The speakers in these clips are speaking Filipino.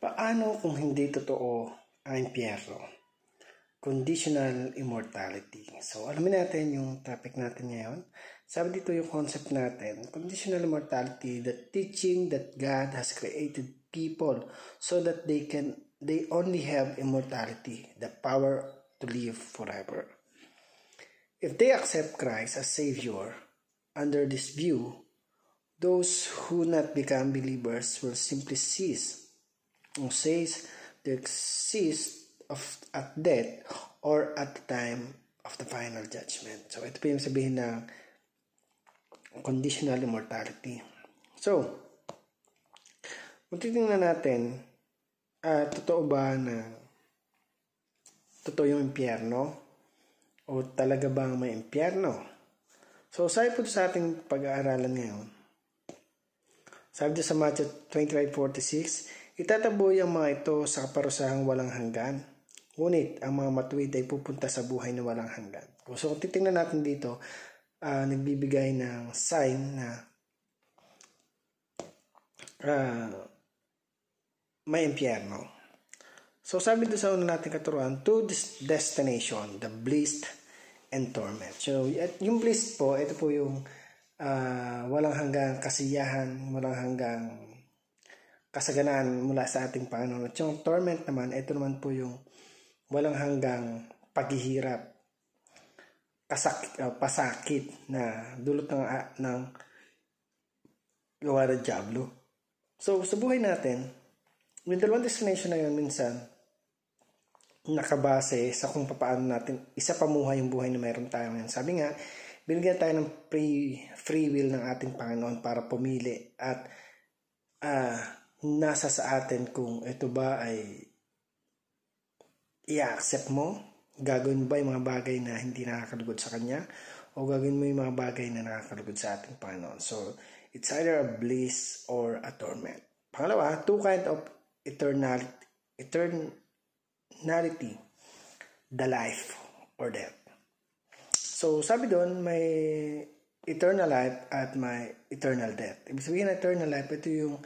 Paano kung hindi totoo ang impyerno? Conditional immortality. So, alamin natin yung topic natin ngayon. Sabi dito yung concept natin. Conditional immortality, the teaching that God has created people so that they only have immortality, the power to live forever. If they accept Christ as Savior, under this view, those who not become believers will simply cease to exist at death or at the time of the final judgment. So, ito po yung sabihin ng conditional immortality. So, kung titingnan natin, totoo ba na totoo yung impyerno? O talaga bang may impyerno? So, sabi po sa ating pag-aaralan ngayon, sabi dito sa Matthew 25:46, itataboy ang mga ito sa kaparusahang walang hanggan. Ngunit ang mga matuwid ay pupunta sa buhay na walang hanggan. So kung titingnan natin dito, nagbibigay ng sign na may impyerno. So sabi dito sa una natin katuruan, two destination, the bliss and torment. So yung bliss po, ito po yung walang hanggang kasiyahan, walang hanggang kasaganaan mula sa ating Panginoon. At yung torment naman, ito naman po yung walang hanggang paghihirap, pasakit na dulot ng gawa ng dyablo. So, sa buhay natin, yung dalawang destination na yun, minsan, nakabase sa kung paano natin isa pamuhay yung buhay na mayroon tayo ngayon. Sabi nga, binigyan tayo ng free will ng ating Panginoon para pumili at nasa sa atin kung ito ba ay i-accept mo, gagawin mo ba yung mga bagay na hindi nakakalugod sa Kanya o gagawin mo yung mga bagay na nakakalugod sa ating Panginoon. So, it's either a bliss or a torment. Pangalawa, two kind of eternality, the life or death. So, sabi doon, may eternal life at may eternal death. Ibig sabihin na eternal life, ito yung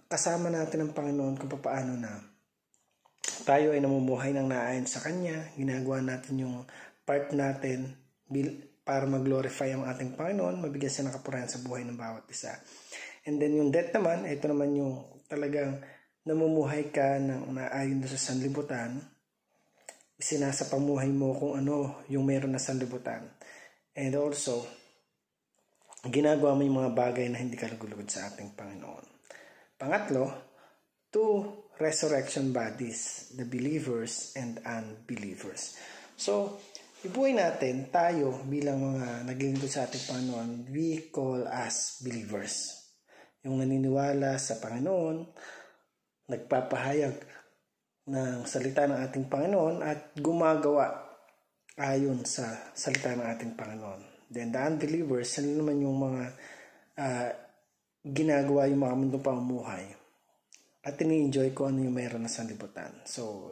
kasama natin ng Panginoon kung paano na tayo ay namumuhay ng naayon sa Kanya. Ginagawa natin yung part natin para mag-glorify ang ating Panginoon, mabigyan siya ng kapurihan sa buhay ng bawat isa. And then yung death naman, ito naman yung talagang namumuhay ka ng naayon sa sanlibutan, sinasapamuhay mo kung ano yung meron na sanlibutan. And also, ginagawa mo yung mga bagay na hindi kalugod sa ating Panginoon. Pangatlo, two resurrection bodies, the believers and unbelievers. So, ibuhay natin, tayo bilang mga naglilingkod sa ating Panginoon, we call as believers. Yung naniniwala sa Panginoon, nagpapahayag ng salita ng ating Panginoon at gumagawa ayon sa salita ng ating Panginoon. Then the unbelievers, sila naman yung mga ginagawa yung mga mundong pamumuhay at ini-enjoy ko ano yung mayroon na sanlibutan. So,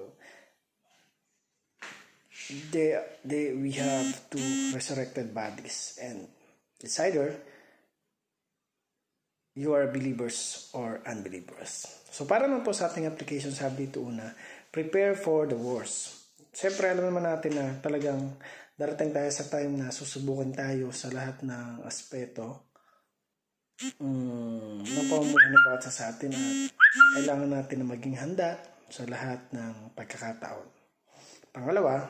we have two resurrected bodies and it's either you are believers or unbelievers. So, para naman po sa ating application, sabi dito una, prepare for the worst. Siyempre, alam naman natin na talagang darating tayo sa time na susubukan tayo sa lahat ng aspeto ng pamumuhay ng bawat sa atin at kailangan natin na maging handa sa lahat ng pagkakataon. Pangalawa,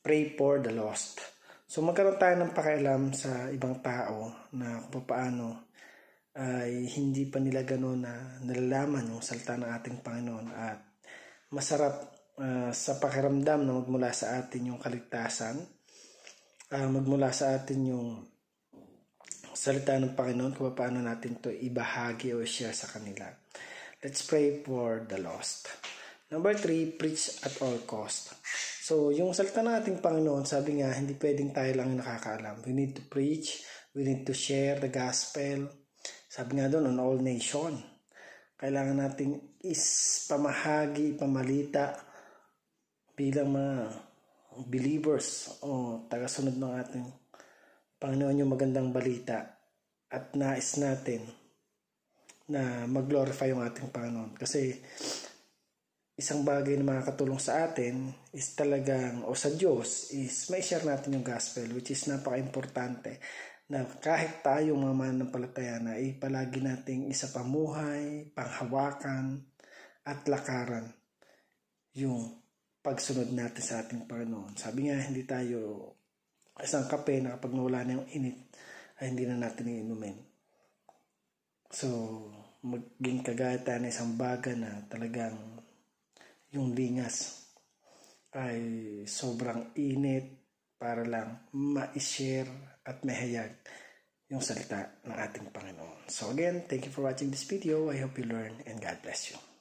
pray for the lost. So magkaroon tayo ng pakialam sa ibang tao na kung paano ay hindi pa nila gano'n na nalalaman yung salita ng ating Panginoon at masarap sa pakiramdam na magmula sa atin yung kaligtasan, magmula sa atin yung salita ng Panginoon kung paano natin to ibahagi o share sa kanila. Let's pray for the lost. Number 3, preach at all cost. So, yung salita ng ating Panginoon, sabi nga, hindi pwedeng tayo lang nakakaalam. We need to preach, we need to share the gospel. Sabi nga doon, on all nation. Kailangan nating pamahagi, pamalita bilang mga believers o tagasunod ng ating Panginoon yung magandang balita at nais natin na mag-glorify yung ating Panginoon. Kasi isang bagay na makakatulong sa atin is talagang, o sa Diyos, is may share natin yung gospel, which is napaka-importante na kahit tayo mga mananampalataya na palagi nating isa pamuhay, panghawakan, at lakaran yung pagsunod natin sa ating Panginoon. Sabi nga, hindi tayo isang kape na kapag nawala na yung init, ay hindi na natin iinumin. So, maging kagaya tayo na isang baga na talagang yung lingas ay sobrang init para lang ma-share at mahayag yung salita ng ating Panginoon. So again, thank you for watching this video. I hope you learn and God bless you.